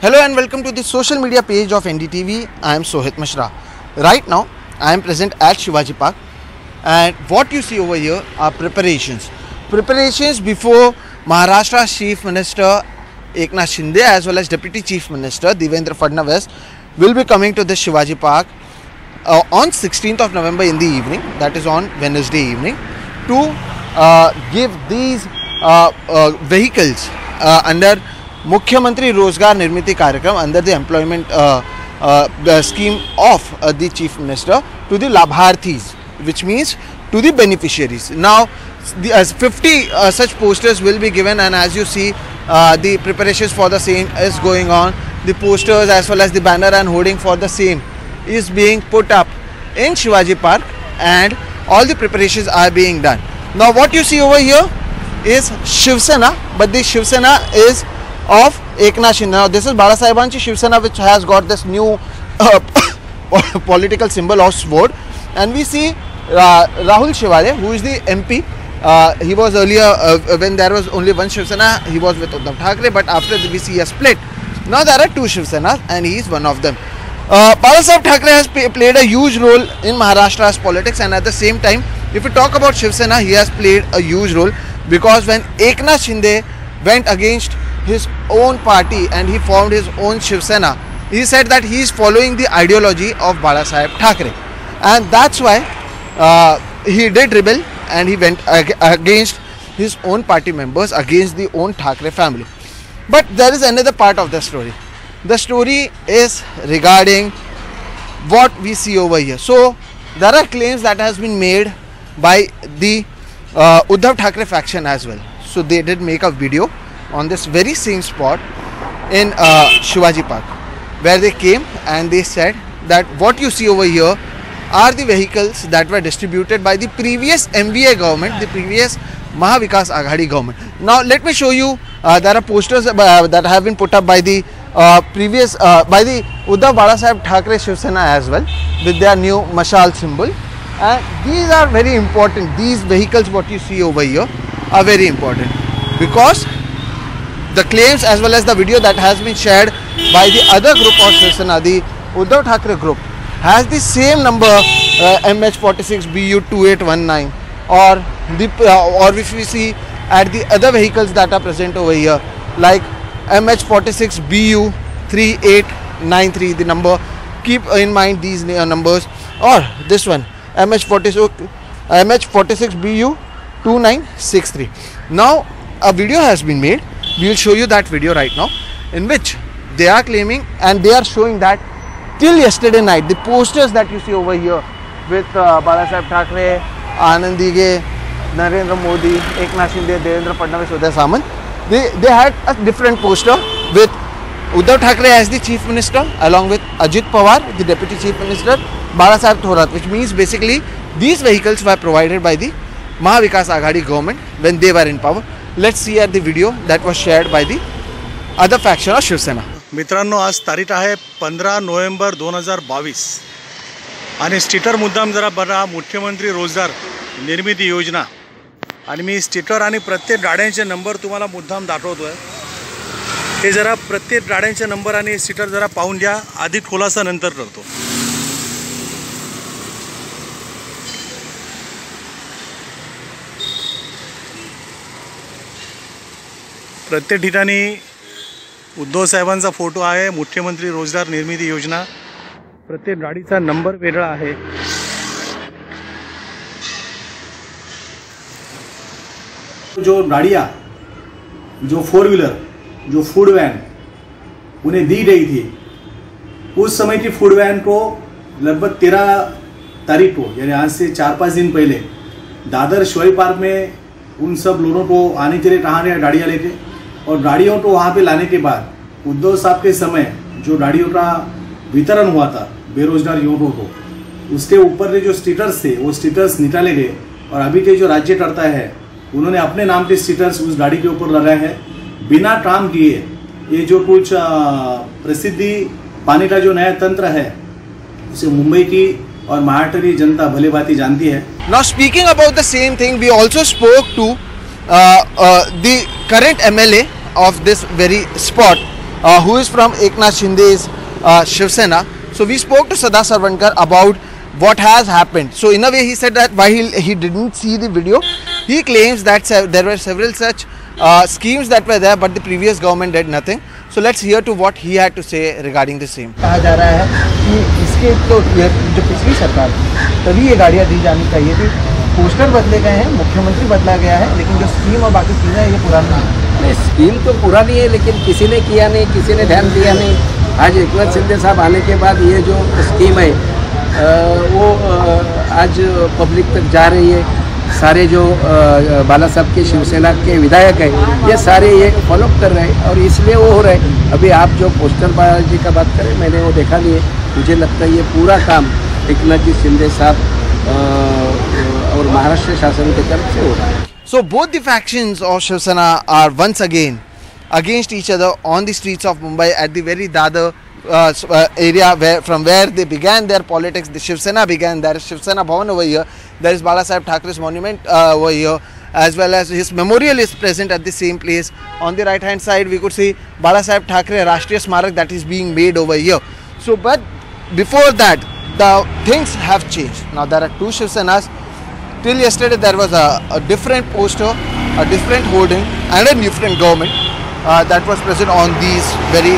Hello and welcome to the social media page of NDTV. I am Sohit Mishra. Right now I am present at Shivaji Park, and what you see over here are preparations before Maharashtra's Chief Minister Eknath Shinde as well as Deputy Chief Minister Devendra Fadnavis will be coming to the Shivaji Park on 16th of November in the evening, that is on Wednesday evening, to give these vehicles under Mukhyamantri Rozgar Nirmiti Karyakram, under the employment scheme of the Chief Minister, to the Labharthis, which means to the beneficiaries. Now 50 such posters will be given, and as you see the preparations for the same is going on. The posters as well as the banner and hoarding for the same is being put up in Shivaji Park, and all the preparations are being done. Now what you see over here is Shiv Sena, but the Shiv Sena is of Eknath Shinde. Now this is Balasahebanchi Shiv Sena, which has got this new political symbol of sword, and we see Rahul Shewale, who is the MP. He was earlier, when there was only one Shiv Sena, he was with Uddhav Thackeray, but after we see a split, now there are two Shiv Senas and he is one of them. Balasaheb Thackeray has played a huge role in Maharashtra's politics, and at the same time, if we talk about Shiv Sena, he has played a huge role, because when Eknath Shinde went against his own party and he formed his own Shiv Sena, he said that he is following the ideology of Balasaheb Thackeray, and that's why he did rebel and he went against his own party members, against the own Thackeray family. But there is another part of the story. The story is regarding what we see over here. So there are claims that has been made by the Uddhav Thackeray faction as well. So they did make a video on this very same spot in Shivaji Park, where they came and they said that what you see over here are the vehicles that were distributed by the previous MVA government, the previous Mahavikas Aghadi government. Now let me show you, there are posters that have been put up by the previous by the Uddhav Balasaheb Thackeray Shiv Sena as well, with their new Mashal symbol, and these are very important. These vehicles what you see over here are very important, because the claims as well as the video that has been shared by the other group of Shiv Sena, the Uddhav Thackeray group, has the same number MH46BU2819, or if we see at the other vehicles that are present over here, like MH46BU3893, the number, keep in mind these numbers, or this one MH46BU2963. Now a video has been made. We will show you that video right now, in which they are claiming and they are showing that till yesterday night, the posters that you see over here with Balasaheb Thackeray, Anand Dige, Narendra Modi, Eknath Shinde, Devendra Fadnavis, Uday Samant, they had a different poster with Uddhav Thackeray as the Chief Minister, along with Ajit Pawar, the Deputy Chief Minister, Balasaheb Thorat, which means basically these vehicles were provided by the Mahavikas Aghadi government when they were in power. Let's see at the video that was shared by the other faction of Shiv Sena. मित्रांनो, आज तारीख आहे 15 नोव्हेंबर 2022 आणि sticker मुद्दाम जरा बघा, मुख्यमंत्री रोजगार निर्मिती योजना, आणि मी स्टिकर आणि प्रत्येक गाड्यांचे नंबर तुम्हाला मुद्दाम दाखवतोय. हे जरा प्रत्येक गाड्यांचे नंबर आणि स्टिकर जरा पाहून घ्या, अधिक खुलासा नंतर करतो. प्रत्येक ठिकाणी उद्धव साहेबांचा फोटो आहे, मुख्यमंत्री रोजगार निर्मिती योजना, प्रत्येक गाडीचा नंबर वेगळा आहे. जो गाड़ियाँ, जो फोर व्हीलर, जो फूड वैन उन्हें दी गई थी, उस समय की फूड वैन को लगभग 13 तारीख को, यानी आज से 4-5 दिन पहले, दादर शिवाजी पार्क में उन सब लोगों को आने के लिए कहा गया गाड़ियाँ लेके, और गाड़ियों को वहाँ पे लाने के बाद उद्धव साहब के समय जो गाड़ियों का वितरण हुआ था बेरोजगार युवकों को, उसके ऊपर के जो स्टिकर्स थे वो स्टिकर्स निकाले गए, और अभी के जो राज्यकर्ता है उन्होंने अपने नाम के स्टिकर्स उस गाड़ी के ऊपर लगाए हैं बिना काम किए. ये जो कुछ प्रसिद्धि पाने का जो नया तंत्र है, उसे मुंबई की और महाराष्ट्र की जनता भली भांति जानती है. Now speaking about the same thing, we also spoke to the current MLA of this very spot, who is from Eknath Shinde's Shiv Sena. So we spoke to Sada Sarvankar about what has happened. So in a way he said that while he didn't see the video, he claims that there were several such schemes that were there, but the previous government did nothing. So let's hear to what he had to say regarding the same. कहा जा रहा है कि इसके तो जो पिछली सरकार तभी ये गाड़ियाँ दी जानी चाहिए थी। पोस्टर बदले गए हैं, मुख्यमंत्री बदला गया है, लेकिन जो स्कीम और बाकी चीज़ें हैं ये पुरानी है। स्कीम तो पुरानी है, लेकिन किसी ने किया नहीं, किसी ने ध्यान दिया नहीं। आज एकनाथ शिंदे साहब आने के बाद ये जो स्कीम है वो आज पब्लिक तक जा रही है। सारे जो बाला साहब के शिवसेना के विधायक हैं ये सारे ये फॉलो कर रहे हैं और इसलिए वो हो रहे हैं। अभी आप जो पोस्टर बाजी का बात करें, मैंने वो देखा नहीं है। मुझे लगता है ये पूरा काम एकनाथ जी शिंदे साहब और महाराष्ट्र शासन की तरफ से हो रहा है। So both the factions of Shiv Sena are once again against each other on the streets of Mumbai at the very Dadar area from where they began their politics. The Shiv Sena began. There is Shiv Sena Bhavan over here. There is Bala Saheb Thacker's monument over here, as well as his memorial is present at the same place. On the right hand side we could see Bala Saheb Thackeray Rashtriya Smarak that is being made over here. So but before that the things have changed. Now there are two Shiv Senas. Till yesterday there was a different poster, a different hoarding and a different government that was present on these very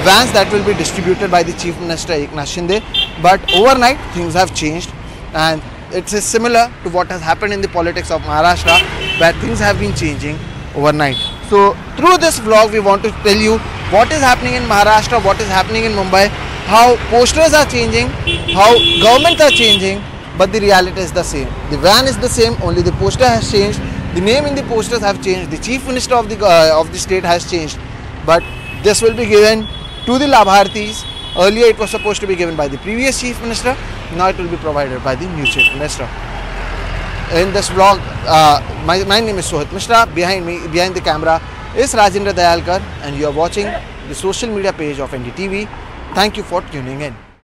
vans that will be distributed by the Chief Minister Eknath Shinde. But overnight things have changed, and it is similar to what has happened in the politics of Maharashtra, where things have been changing overnight. So through this vlog we want to tell you what is happening in Maharashtra, what is happening in Mumbai, how posters are changing, how governments are changing, but the reality is the same. The van is the same, only the poster has changed, the name in the posters have changed, the Chief Minister of the state has changed, but this will be given to the Labhartis. Earlier it was supposed to be given by the previous Chief Minister, now it will be provided by the new Chief Minister. In this vlog, my name is Sohit Mishra, behind the camera is Rajendra Dayalkar, and you are watching the social media page of NDTV. Thank you for tuning in.